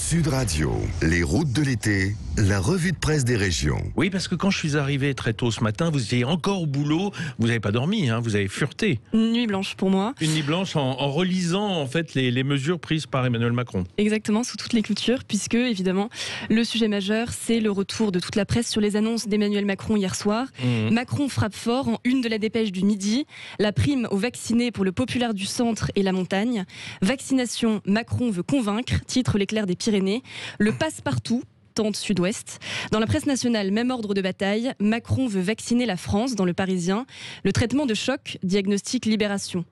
Sud Radio, les routes de l'été, la revue de presse des régions. Oui, parce que quand je suis arrivé très tôt ce matin, vous étiez encore au boulot, vous n'avez pas dormi, hein, vous avez fureté. Une nuit blanche pour moi. Une nuit blanche en relisant en fait les mesures prises par Emmanuel Macron. Exactement, sous toutes les clôtures, puisque évidemment, le sujet majeur, c'est le retour de toute la presse sur les annonces d'Emmanuel Macron hier soir. Macron frappe fort en une de la dépêche du midi. La prime aux vaccinés pour le populaire du centre et la montagne. Vaccination, Macron veut convaincre, titre l'éclair des Pyrénées. Le passe-partout, tente Sud-Ouest. Dans la presse nationale, même ordre de bataille. Macron veut vacciner la France, dans le Parisien. Le traitement de choc, diagnostic Libération.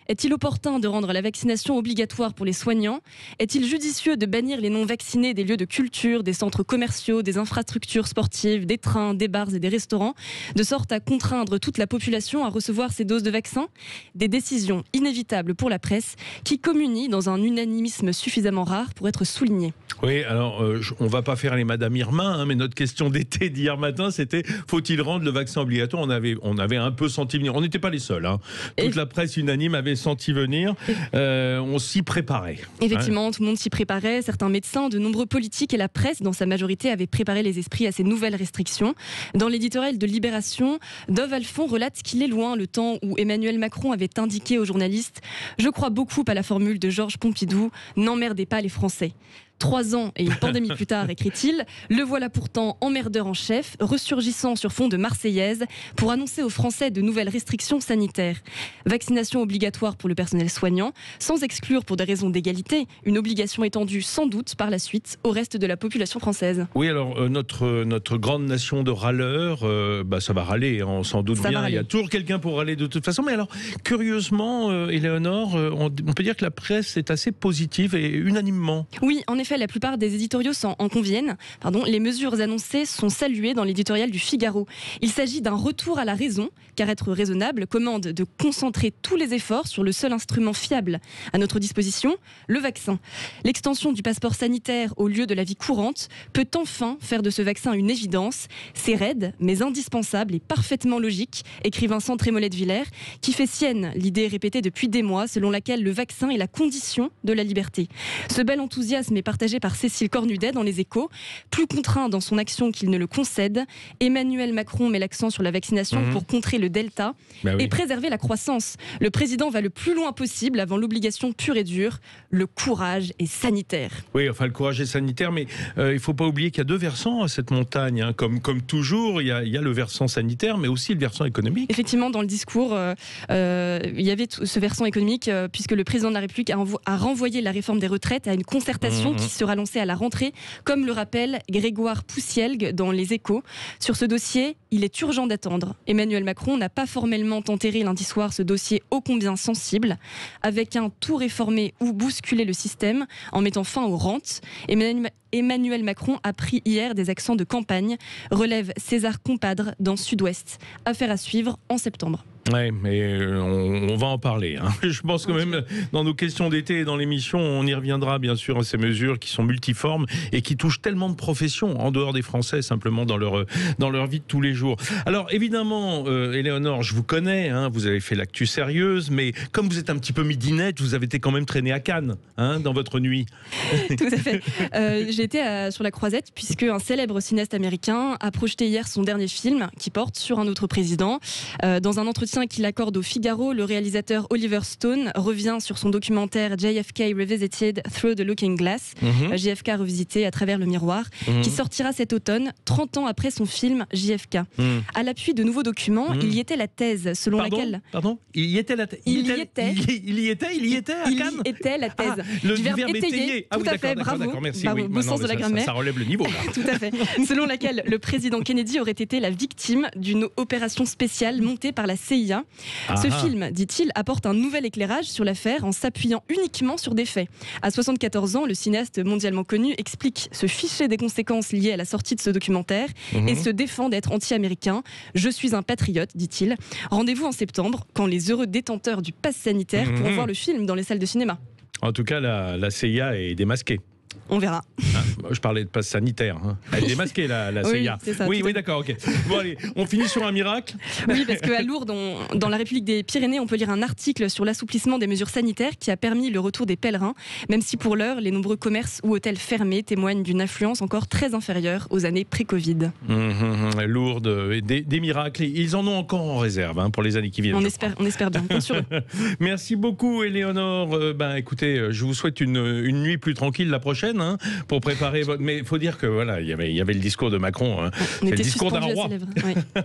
Est-il opportun de rendre la vaccination obligatoire pour les soignants ? Est-il judicieux de bannir les non-vaccinés des lieux de culture, des centres commerciaux, des infrastructures sportives, des trains, des bars et des restaurants, de sorte à contraindre toute la population à recevoir ces doses de vaccin ? Des décisions inévitables pour la presse qui communient dans un unanimisme suffisamment rare pour être soulignées. Oui, alors on ne va pas faire les Madame Irma, hein, mais notre question d'été d'hier matin, c'était faut-il rendre le vaccin obligatoire ? On avait un peu senti venir. On n'était pas les seuls. Hein. Toute la presse unanime avait senti venir. On s'y préparait. Effectivement, tout le monde s'y préparait. Certains médecins, de nombreux politiques et la presse, dans sa majorité, avaient préparé les esprits à ces nouvelles restrictions. Dans l'éditorial de Libération, Dov Alphon relate qu'il est loin le temps où Emmanuel Macron avait indiqué aux journalistes « Je crois beaucoup à la formule de Georges Pompidou, n'emmerdez pas les Français ». 3 ans et une pandémie plus tard, écrit-il, le voilà pourtant emmerdeur en chef, ressurgissant sur fond de Marseillaise pour annoncer aux Français de nouvelles restrictions sanitaires. Vaccination obligatoire pour le personnel soignant, sans exclure pour des raisons d'égalité, une obligation étendue sans doute par la suite au reste de la population française. Oui, alors notre grande nation de râleurs, ça va râler, on s'en doute bien. Il y a toujours quelqu'un pour râler de toute façon. Mais alors, curieusement, Éléonore, on peut dire que la presse est assez positive et unanimement. Oui, en effet, la plupart des éditoriaux en conviennent. Les mesures annoncées sont saluées dans l'éditorial du Figaro. Il s'agit d'un retour à la raison, car être raisonnable commande de concentrer tous les efforts sur le seul instrument fiable à notre disposition, le vaccin. L'extension du passeport sanitaire au lieu de la vie courante peut enfin faire de ce vaccin une évidence. C'est raide, mais indispensable et parfaitement logique, écrit Vincent Trémollet de Villers, qui fait sienne l'idée répétée depuis des mois selon laquelle le vaccin est la condition de la liberté. Ce bel enthousiasme est partagé par Cécile Cornudet dans Les Échos. Plus contraint dans son action qu'il ne le concède, Emmanuel Macron met l'accent sur la vaccination pour contrer le Delta et préserver la croissance. Le président va le plus loin possible avant l'obligation pure et dure. Le courage est sanitaire. Oui, enfin le courage est sanitaire, mais il ne faut pas oublier qu'il y a 2 versants à cette montagne. Hein. Comme toujours, il y a le versant sanitaire, mais aussi le versant économique. Effectivement, dans le discours, il y avait ce versant économique, puisque le président de la République a renvoyé la réforme des retraites à une concertation qui sera lancée à la rentrée, comme le rappelle Grégoire Poussielgue dans Les Échos. Sur ce dossier, il est urgent d'attendre. Emmanuel Macron n'a pas formellement enterré lundi soir ce dossier ô combien sensible, avec un tout réformer ou bousculer le système en mettant fin aux rentes. Emmanuel Macron a pris hier des accents de campagne, relève César Compadre dans Sud-Ouest. Affaire à suivre en septembre. Oui, mais on va en parler. Hein. Je pense que même dans nos questions d'été et dans l'émission, on y reviendra bien sûr à ces mesures qui sont multiformes et qui touchent tellement de professions en dehors des Français, simplement dans leur vie de tous les jours. Alors évidemment, Éléonore, je vous connais, hein, vous avez fait l'actu sérieuse, mais comme vous êtes un petit peu midinette, vous avez été quand même traîné à Cannes, hein, dans votre nuit. Tout à fait. J'ai été sur la Croisette puisque un célèbre cinéaste américain a projeté hier son dernier film qui porte sur un autre président. Dans un entretien qu'il accorde au Figaro, le réalisateur Oliver Stone revient sur son documentaire JFK Revisited Through the Looking Glass, JFK revisité à travers le miroir, qui sortira cet automne, 30 ans après son film JFK. À l'appui de nouveaux documents, il y était la thèse selon laquelle... Pardon ? Il y était la thèse. Il y était à Cannes ? Il y était la thèse. Le verbe étayer. Tout à fait, bravo. Merci. Beau sens de la grammaire. Ça relève le niveau, là. Tout à fait. Selon laquelle le président Kennedy aurait été la victime d'une opération spéciale montée par la CIA. Ce film, dit-il, apporte un nouvel éclairage sur l'affaire en s'appuyant uniquement sur des faits. À 74 ans, le cinéaste mondialement connu explique se ficher des conséquences liées à la sortie de ce documentaire et se défend d'être anti-américain. Je suis un patriote, dit-il. Rendez-vous en septembre, quand les heureux détenteurs du pass sanitaire pourront voir le film dans les salles de cinéma. En tout cas, la CIA est démasquée. On verra. je parlais de passe sanitaire. Hein. Elle est démasquée, la CIA. C'est ça, oui, d'accord, ok. Bon, allez, on finit sur un miracle. Oui, parce qu'à Lourdes, dans la République des Pyrénées, on peut lire un article sur l'assouplissement des mesures sanitaires qui a permis le retour des pèlerins, même si pour l'heure, les nombreux commerces ou hôtels fermés témoignent d'une affluence encore très inférieure aux années pré-Covid. Lourdes, des miracles. Ils en ont encore en réserve pour les années qui viennent. On espère bien, bien sûr. Merci beaucoup, Éléonore. Écoutez, je vous souhaite une nuit plus tranquille la prochaine pour préparer votre... Mais il faut dire que voilà, il y avait le discours de Macron. On C'est était le discours d'un suspendus à roi. ses lèvres, oui.